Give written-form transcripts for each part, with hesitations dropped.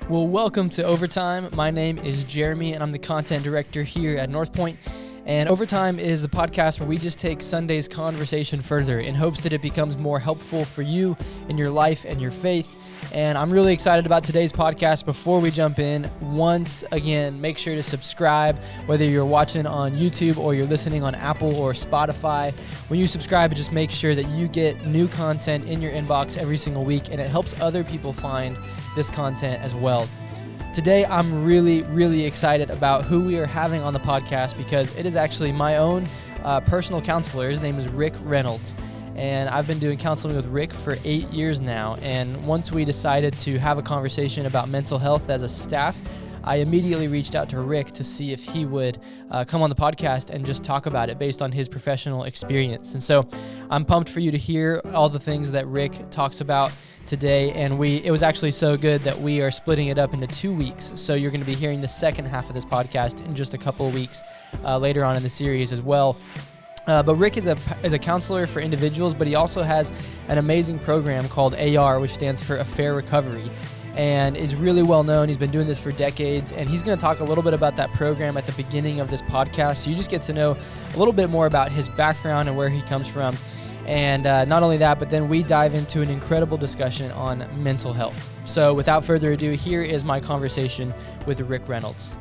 Well, welcome to Overtime. My name is Jeremy, and I'm the content director here at North Point. And Overtime is the podcast where we just take Sunday's conversation further in hopes that it becomes more helpful for you in your life and your faith. And I'm really excited about today's podcast. Before we jump in, once again, make sure to subscribe, whether you're watching on YouTube or you're listening on Apple or Spotify. When you subscribe, just make sure that you get new content in your inbox every single week, and it helps other people find this content as well. Today, I'm really excited about who we are having on the podcast because it is actually my own personal counselor. His name is Reynolds. And I've been doing counseling with Rick for 8 years now. And once we decided to have a conversation about mental health as a staff, I immediately reached out to Rick to see if he would come on the podcast and just talk about it based on his professional experience. And so I'm pumped for you to hear all the things that Rick talks about today. And it was actually so good that we are splitting it up into 2 weeks. So you're going to be hearing the second half of this podcast in just a couple of weeks later on in the series as well. But Rick is a counselor for individuals, but he also has an amazing program called AR, which stands for Affair Recovery, and is really well known. He's been doing this for decades, and he's going to talk a little bit about that program at the beginning of this podcast. So you just get to know a little bit more about his background and where he comes from. And not only that, but then we dive into an incredible discussion on mental health. So without further ado, here is my conversation with Rick Reynolds.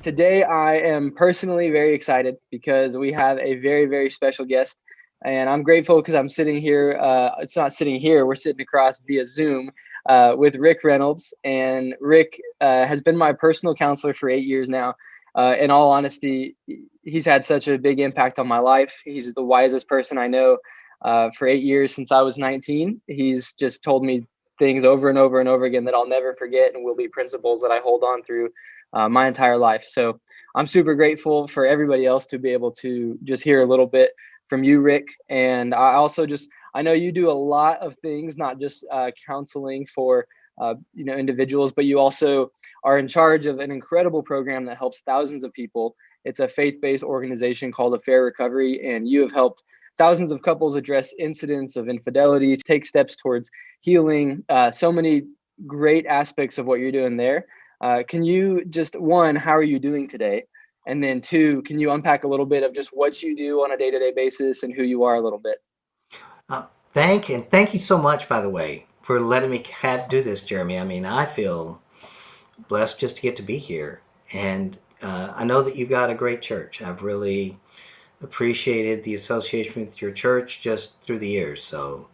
Today, I am personally very excited because we have a very special guest, and I'm grateful because I'm sitting here. It's not sitting here. We're sitting across via Zoom with Rick Reynolds, and Rick has been my personal counselor for 8 years now. In all honesty, he's had such a big impact on my life. He's the wisest person I know. For 8 years since I was 19, he's just told me things over and over and over again that I'll never forget and will be principles that I hold on through my entire life. So I'm super grateful for everybody else to be able to just hear a little bit from you, Rick. And I know you do a lot of things, not just counseling for individuals, but you also are in charge of an incredible program that helps thousands of people. It's a faith-based organization called Affair Recovery, and you have helped thousands of couples address incidents of infidelity, take steps towards healing, so many great aspects of what you're doing there. Can you just, one, how are you doing today? And then two, can you unpack a little bit of just what you do on a day-to-day basis and who you are a little bit? Thank you so much, by the way, for letting me do this, Jeremy. I mean, I feel blessed just to get to be here. And I know that you've got a great church. I've really appreciated the association with your church just through the years. So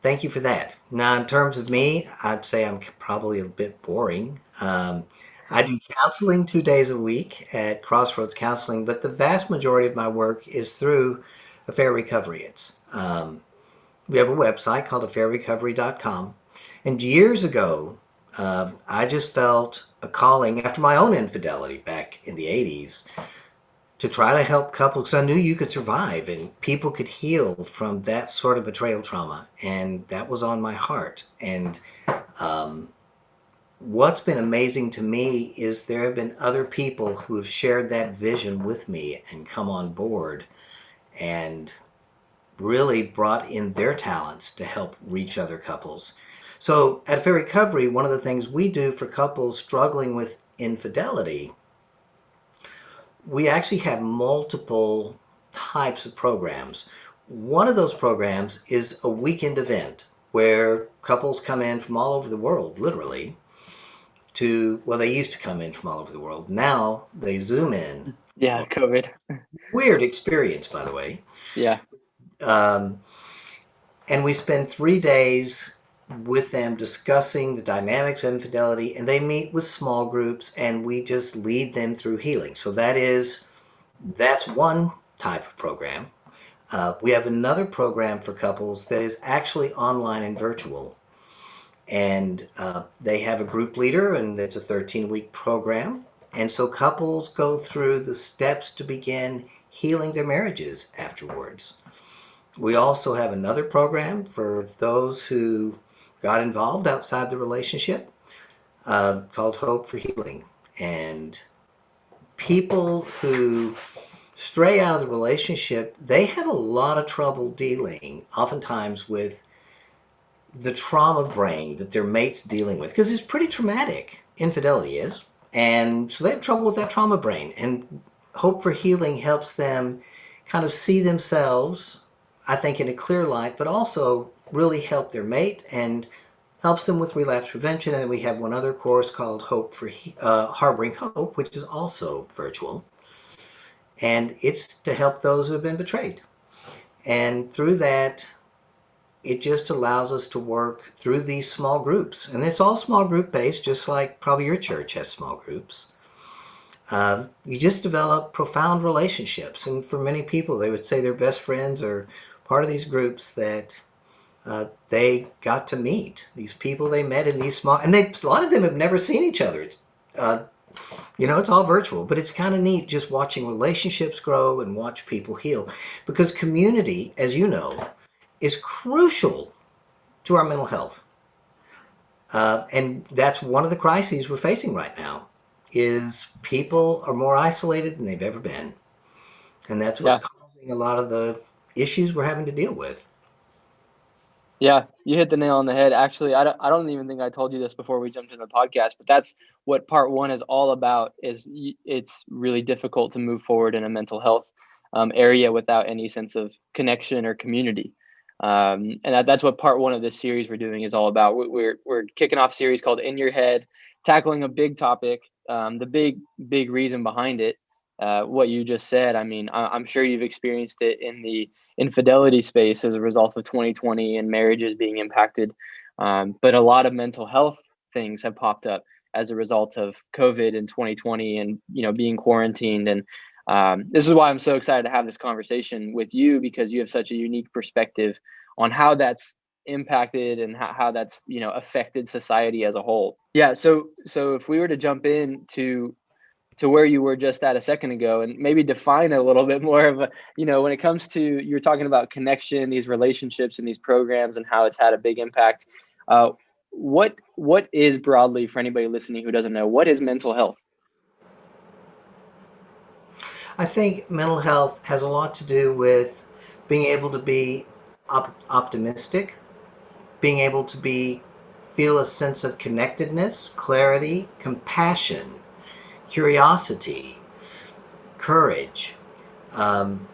thank you for that. Now, in terms of me, I'd say I'm probably a bit boring. I do counseling 2 days a week at Crossroads Counseling, but the vast majority of my work is through Affair Recovery. We have a website called affairrecovery.com. And years ago, I just felt a calling after my own infidelity back in the 80s to try to help couples, because I knew you could survive and people could heal from that sort of betrayal trauma. And that was on my heart. And what's been amazing to me is there have been other people who have shared that vision with me and come on board and really brought in their talents to help reach other couples. So at Fair Recovery, one of the things we do for couples struggling with infidelity, we actually have multiple types of programs. One of those programs is a weekend event where couples come in from all over the world, literally, they used to come in from all over the world. Now they Zoom in. Yeah, COVID. Weird experience, by the way. Yeah. And we spend 3 days with them discussing the dynamics of infidelity, and they meet with small groups, and we just lead them through healing. So that's one type of program. We have another program for couples that is actually online and virtual. And they have a group leader, and it's a 13-week program. And so couples go through the steps to begin healing their marriages afterwards. We also have another program for those who got involved outside the relationship called Hope for Healing. And people who stray out of the relationship, they have a lot of trouble dealing oftentimes with the trauma brain that their mate's dealing with, because it's pretty traumatic, infidelity is. And so they have trouble with that trauma brain. And Hope for Healing helps them kind of see themselves, I think, in a clear light, but also really help their mate and helps them with relapse prevention. And then we have one other course called Harboring Hope, which is also virtual. And it's to help those who have been betrayed. And through that, it just allows us to work through these small groups. And it's all small group based, just like probably your church has small groups. You just develop profound relationships. And for many people, they would say their best friends are part of these groups that they got to meet. These people they met in these small, and a lot of them have never seen each other. Uh, it's all virtual, but it's kind of neat just watching relationships grow and watch people heal. Because community, as you know, is crucial to our mental health. And that's one of the crises we're facing right now is people are more isolated than they've ever been. And that's what's Yeah. causing a lot of the issues we're having to deal with. Yeah, you hit the nail on the head. Actually, I don't even think I told you this before we jumped into the podcast, but that's what part one is all about. It's really difficult to move forward in a mental health area without any sense of connection or community. And that's what part one of this series we're doing is all about. We're kicking off a series called In Your Head, tackling a big topic. The big reason behind it, what you just said. I mean, I'm sure you've experienced it in the infidelity space as a result of 2020 and marriages being impacted. But a lot of mental health things have popped up as a result of COVID in 2020 and, being quarantined. And this is why I'm so excited to have this conversation with you, because you have such a unique perspective on how that's impacted and how that's, affected society as a whole. Yeah. So if we were to jump in to where you were just at a second ago and maybe define a little bit more of when it comes to, you're talking about connection, these relationships and these programs and how it's had a big impact. uh, what is, broadly, for anybody listening who doesn't know, what is mental health? I think mental health has a lot to do with being able to be optimistic, being able to feel a sense of connectedness, clarity, compassion, curiosity, courage. Um,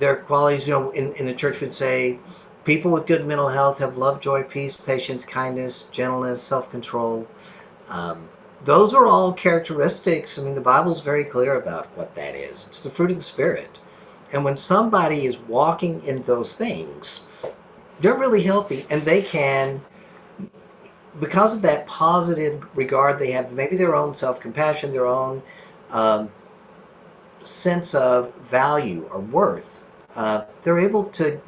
their qualities, in the church would say people with good mental health have love, joy, peace, patience, kindness, gentleness, self-control. Um, those are all characteristics. I mean, the Bible's very clear about what that is. It's the fruit of the Spirit. And when somebody is walking in those things, they're really healthy and they can, because of that positive regard they have, maybe their own self-compassion, their own um, sense of value or worth, they're able to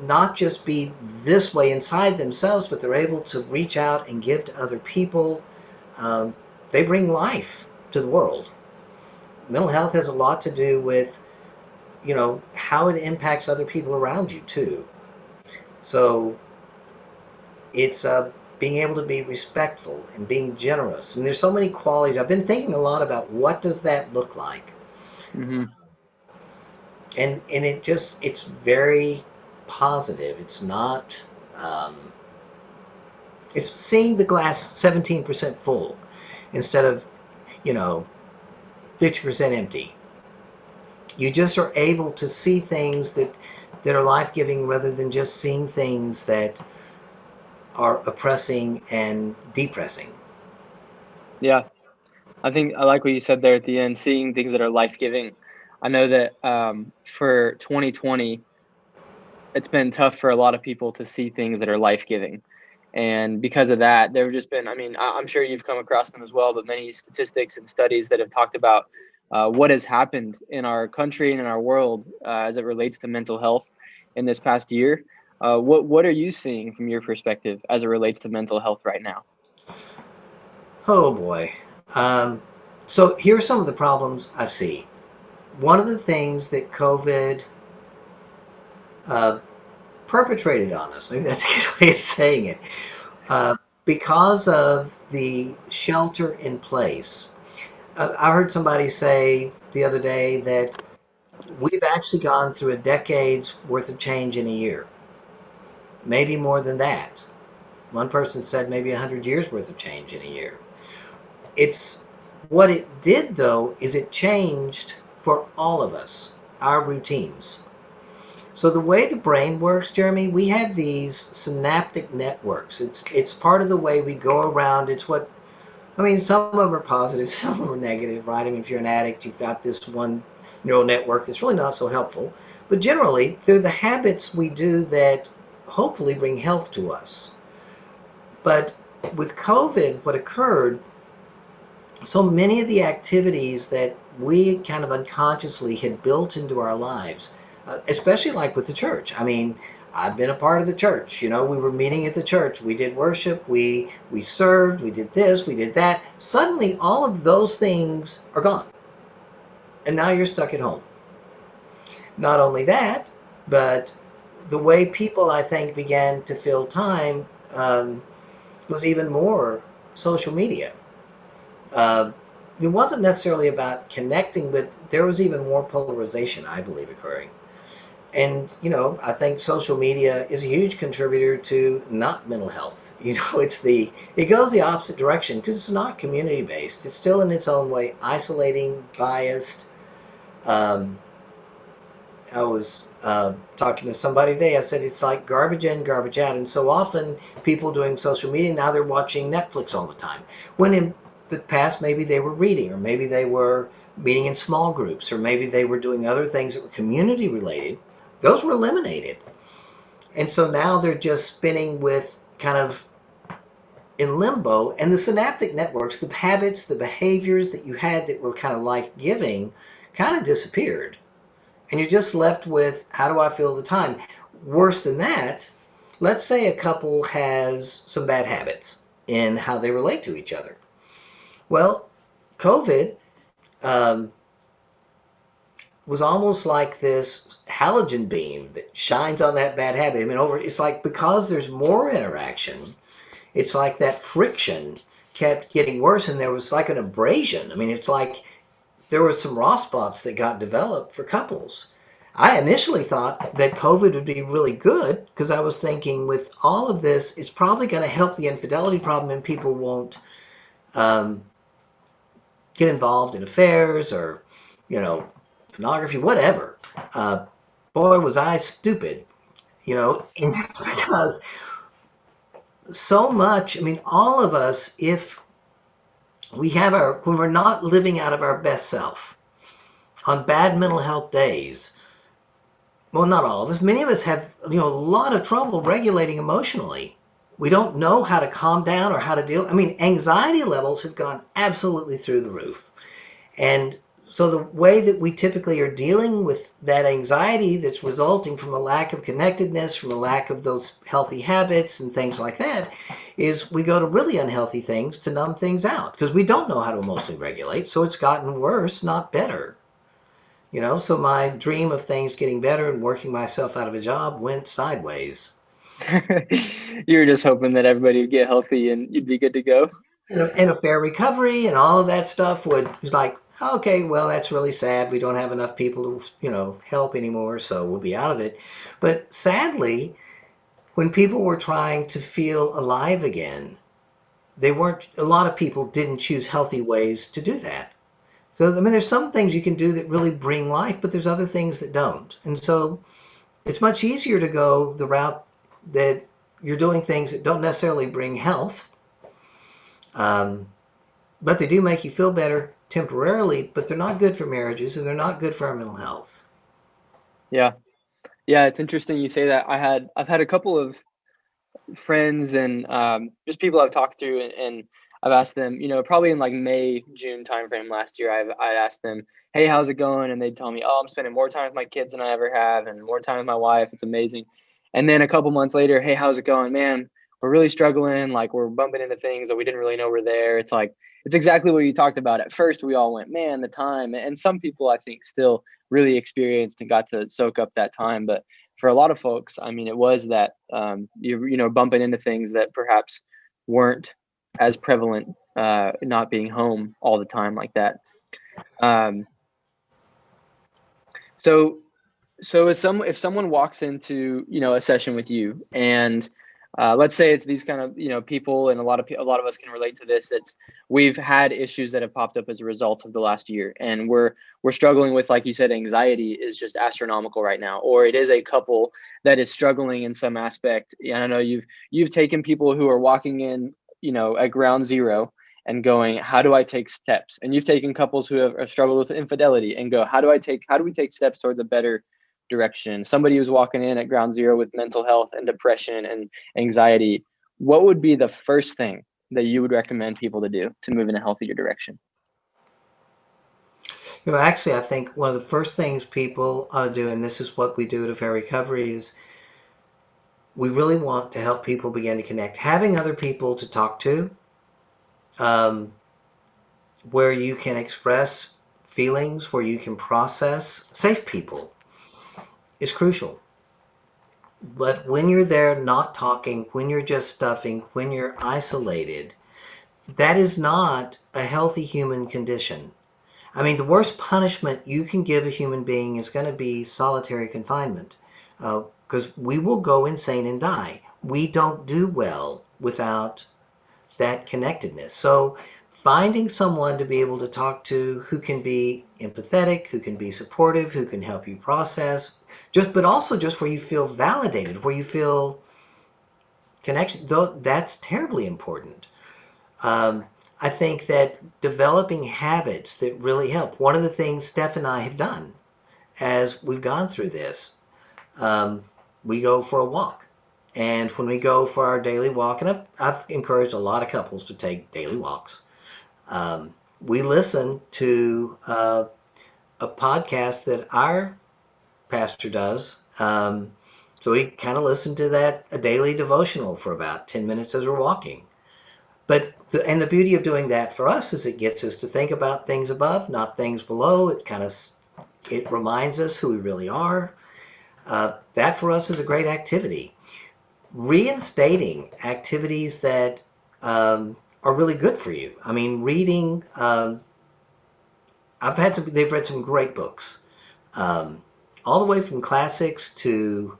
not just be this way inside themselves, but they're able to reach out and give to other people. Um, they bring life to the world. Mental health has a lot to do with, how it impacts other people around you too. So it's being able to be respectful and being generous. And there's so many qualities. I've been thinking a lot about what does that look like, Hmm. and it's very positive. It's not. Um, it's seeing the glass 17% full instead of, you know, 50% empty. You just are able to see things that are life-giving rather than just seeing things that are oppressing and depressing. Yeah, I think I like what you said there at the end, seeing things that are life-giving. I know that for 2020, it's been tough for a lot of people to see things that are life-giving. And because of that, there have just been, I mean, I'm sure you've come across them as well, but many statistics and studies that have talked about what has happened in our country and in our world as it relates to mental health in this past year. What are you seeing from your perspective as it relates to mental health right now? Oh boy. Um, so here are some of the problems I see. One of the things that COVID uh, perpetrated on us, maybe that's a good way of saying it, uh, because of the shelter in place. I heard somebody say the other day that we've actually gone through a decade's worth of change in a year, maybe more than that. One person said maybe 100 years worth of change in a year. It's what it did though is it changed for all of us our routines. So the way the brain works, Jeremy, we have these synaptic networks. It's part of the way we go around. It's what I mean. Some of them are positive, some of them are negative, right? I mean, if you're an addict, you've got this one neural network that's really not so helpful. But generally, they're the habits we do that hopefully bring health to us. But with COVID, what occurred, so many of the activities that we kind of unconsciously had built into our lives, especially like with the church. I mean, I've been a part of the church. You know, we were meeting at the church. We did worship. We served. We did this. We did that. Suddenly, all of those things are gone, and now you're stuck at home. Not only that, but the way people, I think, began to fill time was even more social media. Uh, it wasn't necessarily about connecting, but there was even more polarization, I believe, occurring. And, you know, I think social media is a huge contributor to not mental health. You know, it goes the opposite direction because it's not community based. It's still in its own way isolating, biased. Um, I was talking to somebody today. I said it's like garbage in, garbage out. And so often people doing social media now they're watching Netflix all the time. When in the past maybe they were reading, or maybe they were meeting in small groups, or maybe they were doing other things that were community related. Those were eliminated, and so now they're just spinning with kind of in limbo. And the synaptic networks, the habits, the behaviors that you had that were kind of life giving, kind of disappeared and you're just left with how do I fill the time? Worse than that, let's say a couple has some bad habits in how they relate to each other. Well, COVID um, was almost like this halogen beam that shines on that bad habit. I mean, it's like because there's more interaction, it's like that friction kept getting worse, and there was like an abrasion. I mean, it's like there were some raw spots that got developed for couples. I initially thought that COVID would be really good because I was thinking with all of this, it's probably going to help the infidelity problem and people won't um, get involved in affairs or, you know, pornography, whatever. Uh, Boy, was I stupid, you know, because so much, I mean, all of us, if we have when we're not living out of our best self on bad mental health days, well, not all of us, many of us have, you know, a lot of trouble regulating emotionally. We don't know how to calm down or how to deal. I mean, anxiety levels have gone absolutely through the roof. And so the way that we typically are dealing with that anxiety that's resulting from a lack of connectedness, from a lack of those healthy habits and things like that, is we go to really unhealthy things to numb things out because we don't know how to emotionally regulate. So it's gotten worse, not better. You know, so my dream of things getting better and working myself out of a job went sideways. You were just hoping that everybody would get healthy and you'd be good to go. And a fair recovery and all of that stuff was like, okay, well, that's really sad. We don't have enough people to, you know, help anymore, so we'll be out of it. But sadly, when people were trying to feel alive again, they weren't, a lot of people didn't choose healthy ways to do that. Because, I mean, there's some things you can do that really bring life, but there's other things that don't. And so it's much easier to go the route that you're doing things that don't necessarily bring health, um, but they do make you feel better temporarily, but they're not good for marriages and they're not good for our mental health. Yeah. Yeah, it's interesting you say that. I've had a couple of friends and just people I've talked to, and I've asked them, you know, probably in like May, June timeframe last year, I'd asked them, hey, how's it going? And they'd tell me, oh, I'm spending more time with my kids than I ever have and more time with my wife. It's amazing. And then a couple months later, hey, how's it going? Man, we're really struggling. Like we're bumping into things that we didn't really know were there. It's like, it's exactly what you talked about. At first, we all went, man, the time. And some people I think still really experienced and got to soak up that time. But for a lot of folks, I mean, it was that you know bumping into things that perhaps weren't as prevalent, not being home all the time like that. Um, so if someone walks into, you know, a session with you and Let's say it's these kind of, people, and a lot of us can relate to this. We've had issues that have popped up as a result of the last year, and we're struggling with, like you said, anxiety is just astronomical right now, or it is a couple that is struggling in some aspect. And I know you've taken people who are walking in, at ground zero and going, how do I take steps? And you've taken couples who have struggled with infidelity and go, how do we take steps towards a better direction? Somebody who's walking in at ground zero with mental health and depression and anxiety, what would be the first thing that you would recommend people to do to move in a healthier direction? Actually, I think one of the first things people ought to do, and this is what we do at Affair Recovery, is we really want to help people begin to connect. Having other people to talk to, um, where you can express feelings, where you can process, safe people is crucial. But when you're there not talking, when you're just stuffing, when you're isolated, that is not a healthy human condition. I mean, the worst punishment you can give a human being is going to be solitary confinement, because we will go insane and die. We don't do well without that connectedness. So finding someone to be able to talk to who can be empathetic, who can be supportive, who can help you process, but also just where you feel validated, where you feel connection, though that's terribly important. Um, I think that developing habits that really help. One of the things Steph and I have done as we've gone through this, um, we go for a walk. And when we go for our daily walk, and I've encouraged a lot of couples to take daily walks, we listen to a podcast that our pastor does. So we kind of listen to that, a daily devotional for about 10 minutes as we're walking. And the beauty of doing that for us is it gets us to think about things above, not things below. It reminds us who we really are. That for us is a great activity. Reinstating activities that are really good for you. I mean, reading. They've read some great books, um, all the way from classics to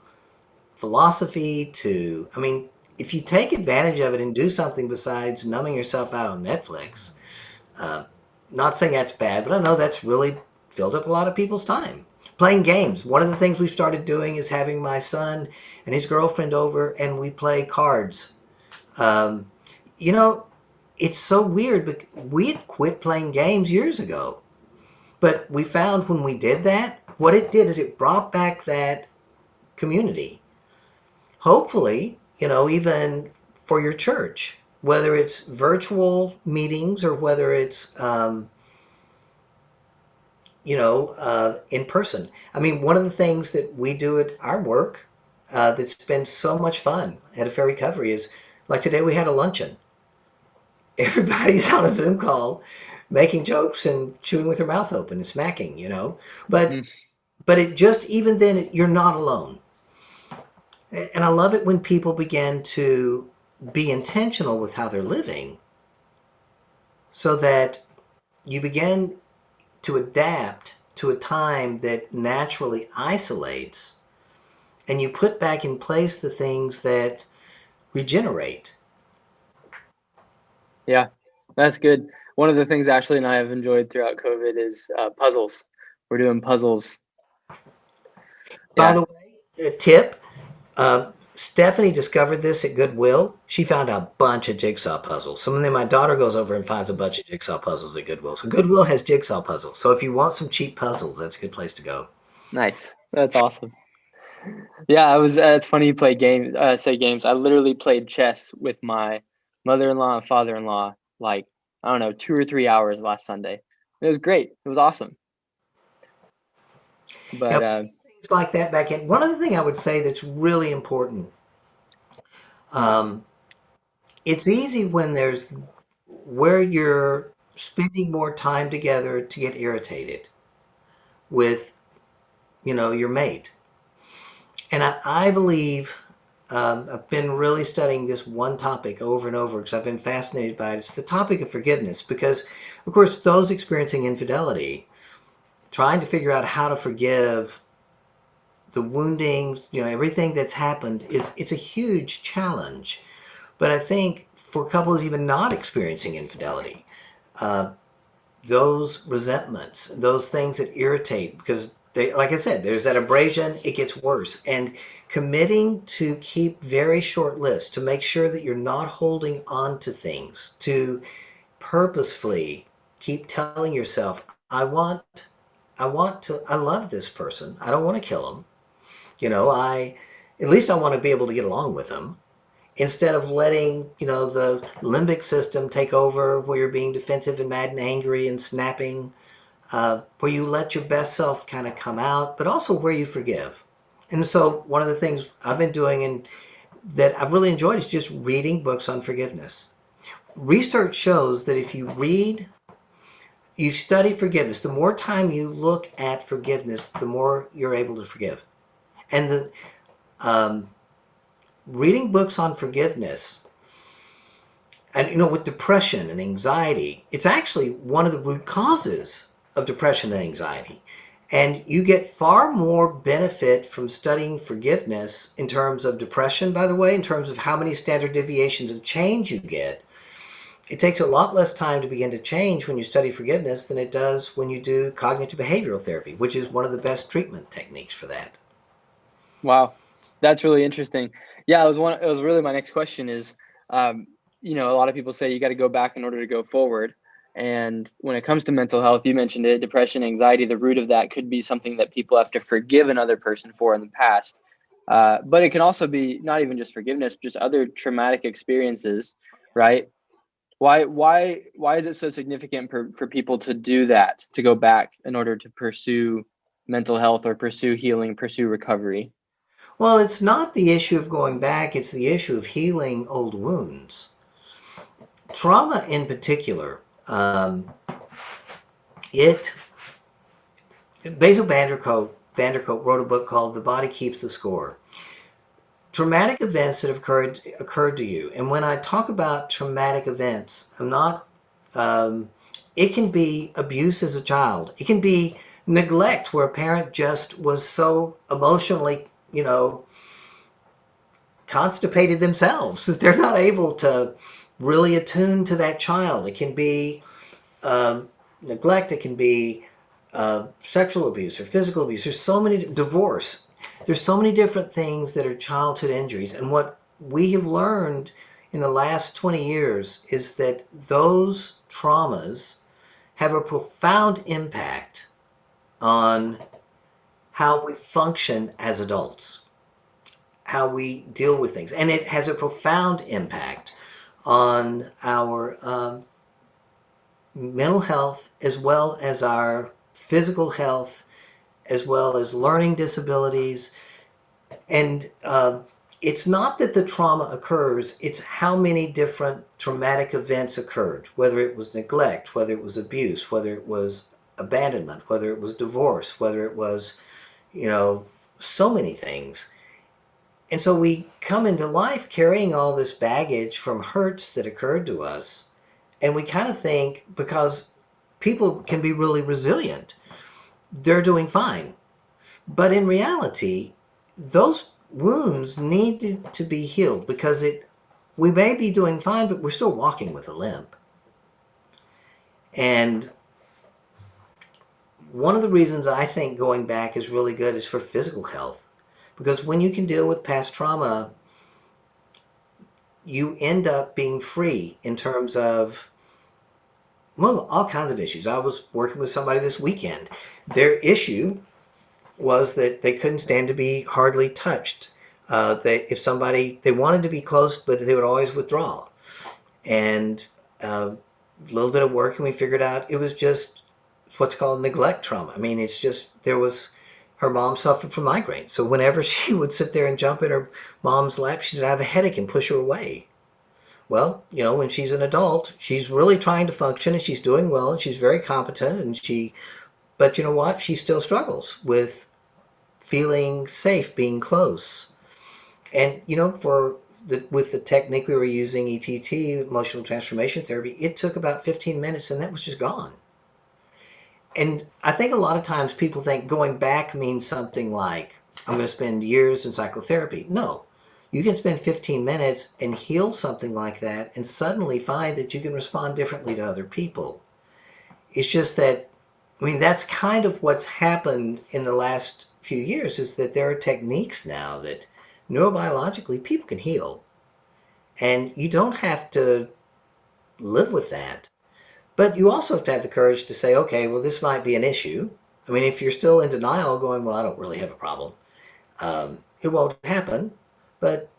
philosophy to. I mean, if you take advantage of it and do something besides numbing yourself out on Netflix, uh, not saying that's bad, but I know that's really filled up a lot of people's time. Playing games. One of the things we've started doing is having my son and his girlfriend over, and we play cards. Um, you know, it's so weird, but we had quit playing games years ago. But we found when we did that, what it did is it brought back that community. Hopefully, even for your church, whether it's virtual meetings or whether it's in person. I mean, one of the things that we do at our work that's been so much fun at Affair Recovery is like today we had a luncheon. Everybody's on a Zoom call making jokes and chewing with their mouth open and smacking. But Mm. but it just even then you're not alone. And I love it when people begin to be intentional with how they're living so that you begin to adapt to a time that naturally isolates and you put back in place the things that regenerate. Yeah, that's good. One of the things Ashley and I have enjoyed throughout COVID is puzzles. We're doing puzzles. By Yeah. the way, a tip, Stephanie discovered this at Goodwill. She found a bunch of jigsaw puzzles. Some of them, my daughter goes over and finds a bunch of jigsaw puzzles at Goodwill. So Goodwill has jigsaw puzzles. So if you want some cheap puzzles, that's a good place to go. Nice. That's awesome. Yeah, I was. It's funny you play games. Say games. I literally played chess with my mother-in-law and father-in-law, like, I don't know, 2 or 3 hours last Sunday. It was great. It was awesome. Yeah, But things like that back in. One other thing I would say that's really important. Um, it's easy when there's where you're spending more time together to get irritated with, your mate. And I believe I've been really studying this one topic over and over because I've been fascinated by it. It's the topic of forgiveness because, of course, those experiencing infidelity, trying to figure out how to forgive the wounding, everything that's happened it's a huge challenge. But I think for couples even not experiencing infidelity, uh, those resentments, those things that irritate, because they, like I said, there's that abrasion, it gets worse. And committing to keep very short lists, to make sure that you're not holding on to things, to purposefully keep telling yourself, I love this person. I don't want to kill him. At least I want to be able to get along with him, instead of letting the limbic system take over, where you're being defensive and mad and angry and snapping, where you let your best self kind of come out, but also where you forgive. And so one of the things I've been doing and that I've really enjoyed is just reading books on forgiveness. Research shows that if you study forgiveness, the more time you look at forgiveness, the more you're able to forgive. And the um, reading books on forgiveness, and with depression and anxiety, it's actually one of the root causes of depression and anxiety. And you get far more benefit from studying forgiveness in terms of depression, by the way, in terms of how many standard deviations of change you get. It takes a lot less time to begin to change when you study forgiveness than it does when you do cognitive behavioral therapy, which is one of the best treatment techniques for that. Wow, that's really interesting. Yeah, it was really my next question is, um, a lot of people say you got to go back in order to go forward. And when it comes to mental health, you mentioned it, depression, anxiety, the root of that could be something that people have to forgive another person for in the past. But it can also be not even just forgiveness, just other traumatic experiences, right? Why is it so significant for people to do that, to go back in order to pursue mental health or pursue healing, pursue recovery? Well, it's not the issue of going back, it's the issue of healing old wounds. Trauma in particular, it Basil Vanderkoot wrote a book called The Body Keeps the Score. Traumatic events that have occurred to you. And when I talk about traumatic events, I'm not it can be abuse as a child. It can be neglect, where a parent just was so emotionally, constipated themselves that they're not able to really attune to that child. It can be neglect. It can be sexual abuse or physical abuse. There's so many, divorce. There's so many different things that are childhood injuries. And what we have learned in the last 20 years is that those traumas have a profound impact on how we function as adults, how we deal with things. And it has a profound impact on our mental health, as well as our physical health, as well as learning disabilities. And it's not that the trauma occurs, it's how many different traumatic events occurred, whether it was neglect, whether it was abuse, whether it was abandonment, whether it was divorce, whether it was, so many things. And so we come into life carrying all this baggage from hurts that occurred to us. And we kind of think, because people can be really resilient, they're doing fine. But in reality, those wounds need to be healed, because we may be doing fine, but we're still walking with a limp. And one of the reasons I think going back is really good is for physical health. Because when you can deal with past trauma, you end up being free in terms of, well, all kinds of issues. I was working with somebody this weekend. Their issue was that they couldn't stand to be hardly touched. They wanted to be close, but they would always withdraw. And a little bit of work, and we figured out it was just what's called neglect trauma. I mean, it's just, her mom suffered from migraine. So whenever she would sit there and jump in her mom's lap, she said, I have a headache, and push her away. Well, when she's an adult, she's really trying to function, and she's doing well, and she's very competent, but you know what? She still struggles with feeling safe, being close. And, with the technique we were using, ETT, emotional transformation therapy, it took about 15 minutes, and that was just gone. And I think a lot of times people think going back means something like I'm going to spend years in psychotherapy. No. You can spend 15 minutes and heal something like that and suddenly find that you can respond differently to other people. It's just that, I mean, that's kind of what's happened in the last few years, is that there are techniques now that neurobiologically people can heal. And you don't have to live with that. But you also have to have the courage to say, okay, well, this might be an issue. I mean, if you're still in denial, going, well, I don't really have a problem, it won't happen. But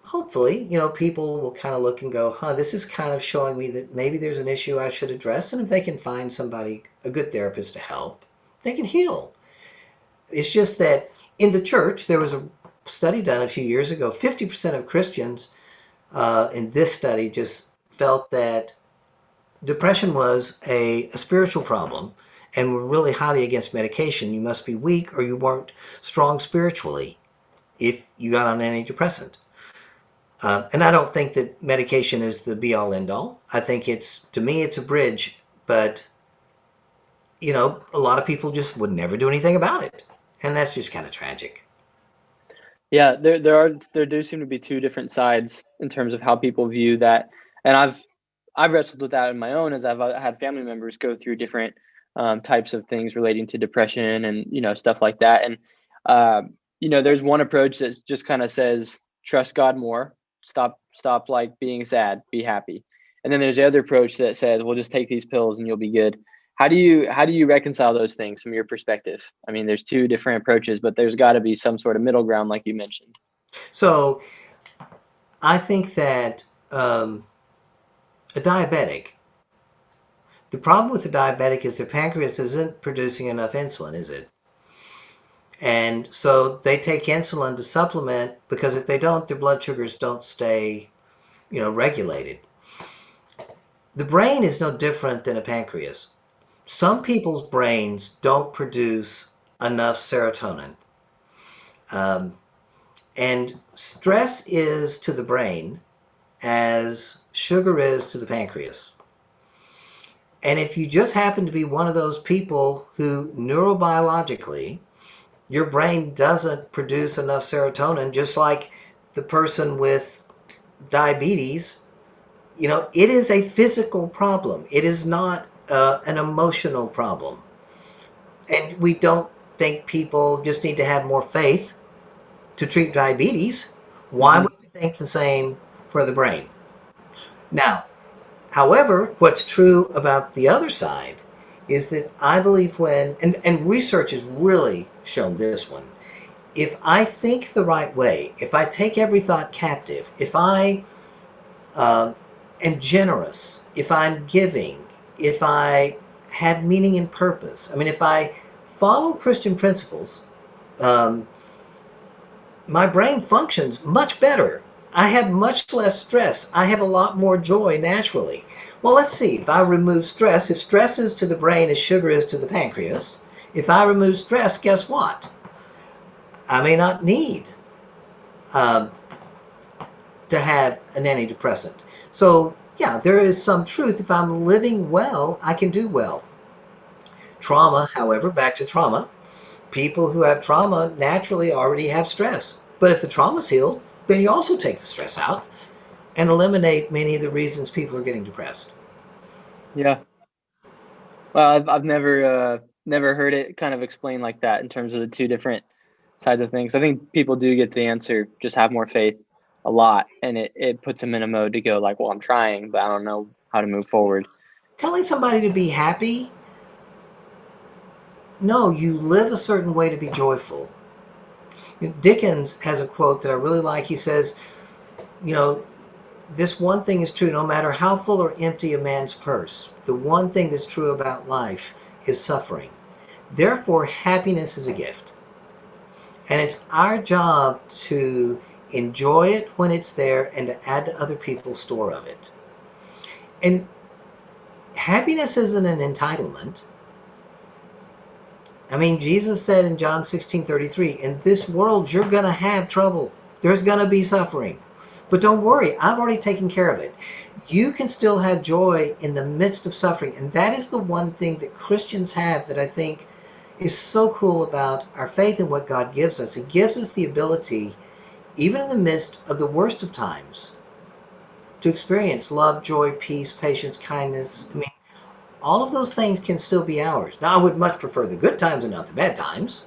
hopefully, people will kind of look and go, this is kind of showing me that maybe there's an issue I should address. And if they can find somebody, a good therapist to help, they can heal. It's just that in the church, there was a study done a few years ago. 50% of Christians in this study just felt that depression was a spiritual problem and were really highly against medication. You must be weak or you weren't strong spiritually if you got on an antidepressant. And I don't think that medication is the be all end all. I think to me, it's a bridge, but a lot of people just would never do anything about it. And that's just kind of tragic. Yeah, there do seem to be two different sides in terms of how people view that. And I've wrestled with that in my own, as I've had family members go through different types of things relating to depression and stuff like that. And there's one approach that just kind of says trust God more, stop like being sad, be happy. And then there's the other approach that says, well, just take these pills and you'll be good. How do you reconcile those things from your perspective? I mean, there's two different approaches, but there's got to be some sort of middle ground, like you mentioned. So I think that a diabetic, the problem with the diabetic is their pancreas isn't producing enough insulin, is it? And so they take insulin to supplement, because if they don't, their blood sugars don't stay, regulated. The brain is no different than a pancreas. Some people's brains don't produce enough serotonin. Um, and stress is to the brain as sugar is to the pancreas. And if you just happen to be one of those people who neurobiologically, your brain doesn't produce enough serotonin, just like the person with diabetes, it is a physical problem. It is not an emotional problem. And we don't think people just need to have more faith to treat diabetes. Why Mm-hmm. would we think the same for the brain? Now, however, what's true about the other side is that I believe and research has really shown this one, if I think the right way, if I take every thought captive, if I am generous, if I'm giving, if I have meaning and purpose, I mean, if I follow Christian principles, um, my brain functions much better. I have much less stress. I have a lot more joy naturally. Well, let's see. If I remove stress, if stress is to the brain as sugar is to the pancreas, if I remove stress, guess what? I may not need um, to have an antidepressant. So, yeah, there is some truth. If I'm living well, I can do well. Trauma, however, back to trauma, people who have trauma naturally already have stress. But if the trauma's healed, then you also take the stress out and eliminate many of the reasons people are getting depressed. Yeah. Well, I've never heard it kind of explained like that in terms of the two different sides of things. I think people do get the answer, just have more faith a lot, and it puts them in a mode to go like, well, I'm trying, but I don't know how to move forward. Telling somebody to be happy, no, you live a certain way to be joyful. Dickens has a quote that I really like. He says, you know, this one thing is true, no matter how full or empty a man's purse, the one thing that's true about life is suffering. Therefore, happiness is a gift. And it's our job to enjoy it when it's there and to add to other people's store of it. And happiness isn't an entitlement. I mean, Jesus said in John 16:33, in this world you're going to have trouble. There's going to be suffering. But don't worry, I've already taken care of it. You can still have joy in the midst of suffering. And that is the one thing that Christians have that I think is so cool about our faith in what God gives us. It gives us the ability, even in the midst of the worst of times, to experience love, joy, peace, patience, kindness. I mean, all of those things can still be ours. Now, I would much prefer the good times and not the bad times.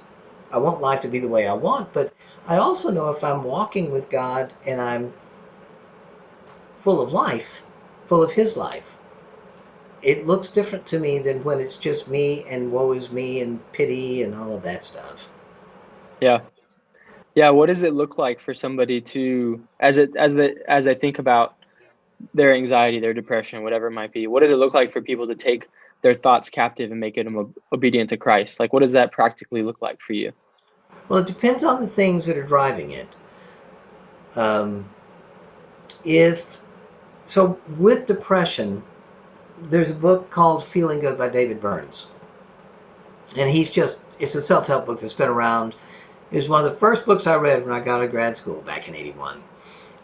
I want life to be the way I want, but I also know if I'm walking with God and I'm full of life, full of His life, it looks different to me than when it's just me and woe is me and pity and all of that stuff. Yeah. Yeah. What does it look like for somebody to, as they think about their anxiety, their depression, whatever it might be, what does it look like for people to take their thoughts captive and make them obedient to Christ? Like, what does that practically look like for you? Well, it depends on the things that are driving it. Um, if so, with depression, there's a book called Feeling Good by David Burns, and it's a self-help book that's been around. It was one of the first books I read when I got out of grad school back in '81,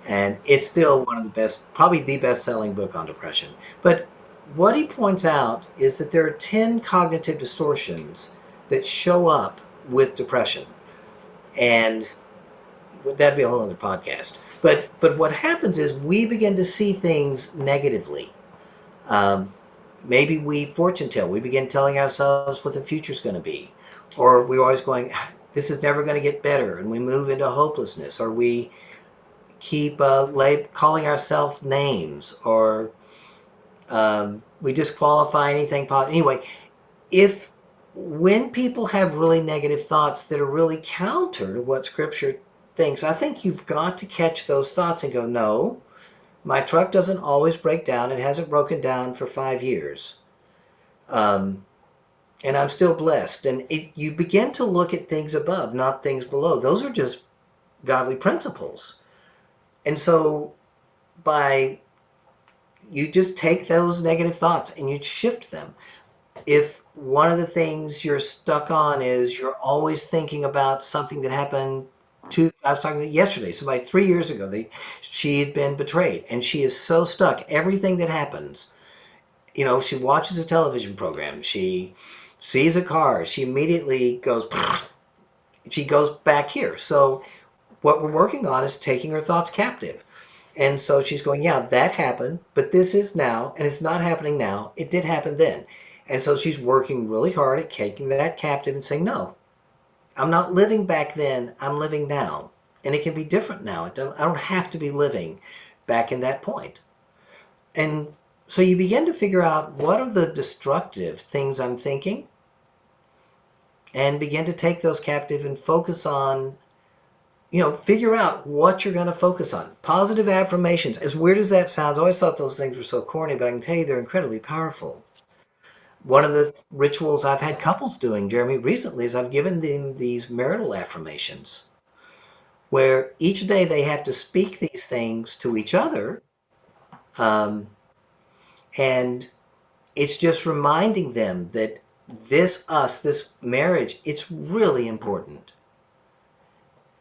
and it's still one of the best, probably the best-selling book on depression. But what he points out is that there are 10 cognitive distortions that show up with depression, and that'd be a whole other podcast. But what happens is we begin to see things negatively. Um, Maybe we fortune tell. We begin telling ourselves what the future's going to be, or we're always going, "This is never going to get better," and we move into hopelessness, or we keep calling ourselves names, or we disqualify anything positive. Anyway, if when people have really negative thoughts that are really counter to what Scripture thinks, I think you've got to catch those thoughts and go, no, my truck doesn't always break down. It hasn't broken down for 5 years. Um, and I'm still blessed. And you begin to look at things above, not things below. Those are just godly principles. And so by you just take those negative thoughts and you shift them. If one of the things you're stuck on is you're always thinking about something that happened I was talking to yesterday, somebody 3 years ago, she had been betrayed and she is so stuck. Everything that happens, she watches a television program, she sees a car, she immediately goes, she goes back here. So what we're working on is taking her thoughts captive. And so she's going, yeah, that happened, but this is now, and it's not happening now. It did happen then. And so she's working really hard at taking that captive and saying, no, I'm not living back then. I'm living now. And it can be different now. I don't have to be living back in that point. And so you begin to figure out what are the destructive things I'm thinking and begin to take those captive and focus on, figure out what you're going to focus on. Positive affirmations, as weird as that sounds, I always thought those things were so corny, but I can tell you they're incredibly powerful. One of the rituals I've had couples doing, Jeremy, recently is I've given them these marital affirmations where each day they have to speak these things to each other. Um, and it's just reminding them that this marriage, it's really important.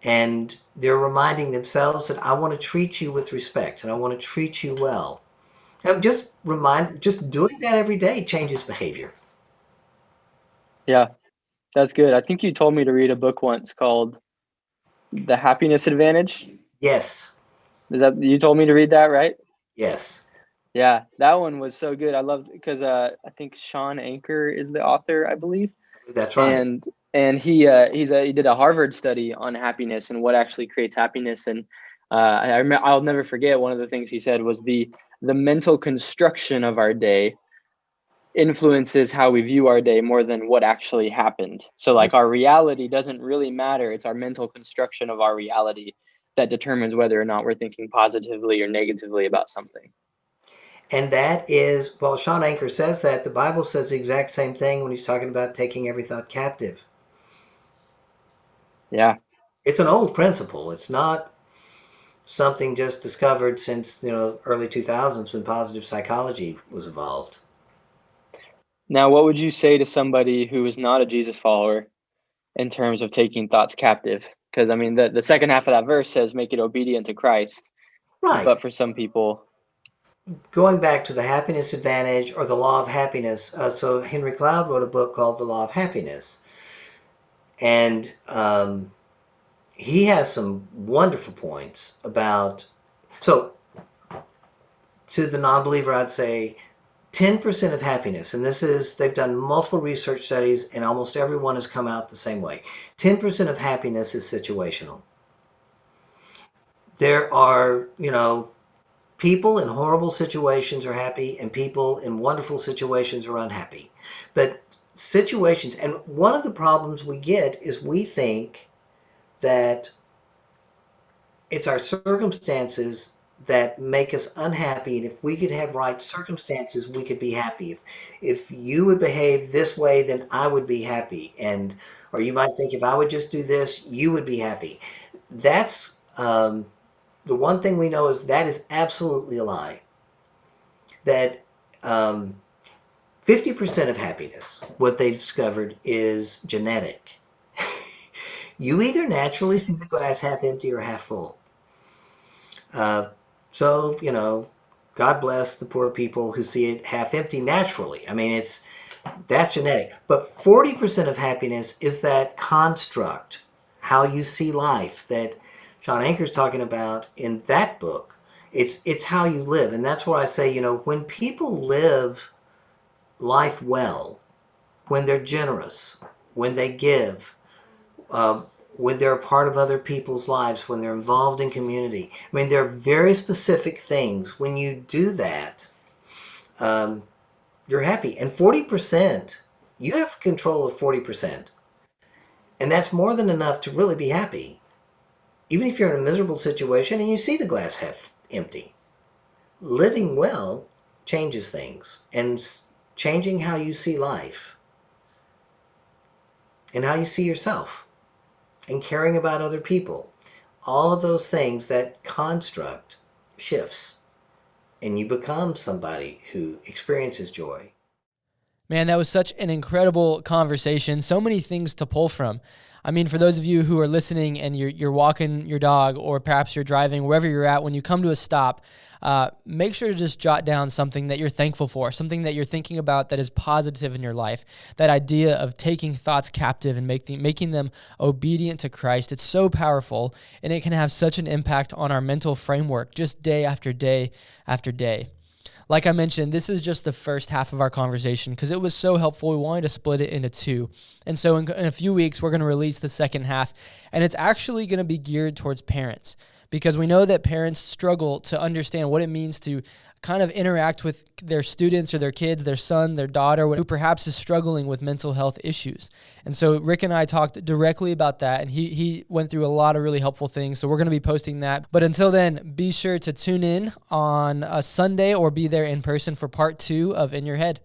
And they're reminding themselves that I want to treat you with respect and I want to treat you well. And just doing that every day changes behavior. Yeah, that's good. I think you told me to read a book once called The Happiness Advantage. Yes, Is that you told me to read that, right? yes, Yeah, that one was so good. I loved because I think Sean Anker is the author, I believe, that's right. and he did a Harvard study on happiness and what actually creates happiness. And I'll never forget one of the things he said was the mental construction of our day influences how we view our day more than what actually happened. So like our reality doesn't really matter. It's our mental construction of our reality that determines whether or not we're thinking positively or negatively about something. And that is, well, Sean Anker says that. The Bible says the exact same thing when he's talking about taking every thought captive. Yeah. It's an old principle. It's not something just discovered since, early 2000s when positive psychology was evolved. Now, what would you say to somebody who is not a Jesus follower in terms of taking thoughts captive? Because I mean, the second half of that verse says, "Make it obedient to Christ." Right. But for some people, Going back to the happiness advantage or the law of happiness. So Henry Cloud wrote a book called The Law of Happiness. And he has some wonderful points about, so to the non-believer, I'd say 10% of happiness, and they've done multiple research studies, and almost everyone has come out the same way. 10% of happiness is situational. There are, people in horrible situations are happy, and people in wonderful situations are unhappy. But situations, and one of the problems we get is we think that it's our circumstances that make us unhappy, and if we could have right circumstances, we could be happy. If you would behave this way, then I would be happy. And or you might think, if I would just do this, you would be happy. That's the one thing we know is that is absolutely a lie. That 50% of happiness, what they've discovered, is genetic. You either naturally see the glass half empty or half full. Uh, so, God bless the poor people who see it half empty naturally. I mean, that's genetic. But 40% of happiness is that construct, how you see life, that John Anker's talking about in that book. It's how you live. And that's what I say, when people live life well, when they're generous, when they give, um, when they're a part of other people's lives, when they're involved in community. I mean, there are very specific things. When you do that, um, you're happy. And 40%, you have control of 40%. And that's more than enough to really be happy. Even if you're in a miserable situation and you see the glass half empty, living well changes things, and changing how you see life and how you see yourself and caring about other people. All of those things, that construct shifts, and you become somebody who experiences joy. Man, that was such an incredible conversation. So many things to pull from. I mean, for those of you who are listening and you're walking your dog, or perhaps you're driving, wherever you're at, when you come to a stop, make sure to just jot down something that you're thankful for, something that you're thinking about that is positive in your life. That idea of taking thoughts captive and making them obedient to Christ, it's so powerful, and it can have such an impact on our mental framework just day after day after day. Like I mentioned, this is just the first half of our conversation because it was so helpful. We wanted to split it into two. And so in a few weeks, we're going to release the second half, and it's actually going to be geared towards parents, because we know that parents struggle to understand what it means to kind of interact with their students or their kids, their son, their daughter, who perhaps is struggling with mental health issues. And so Rick and I talked directly about that, and he went through a lot of really helpful things. So we're going to be posting that. But until then, be sure to tune in on a Sunday or be there in person for part 2 of In Your Head.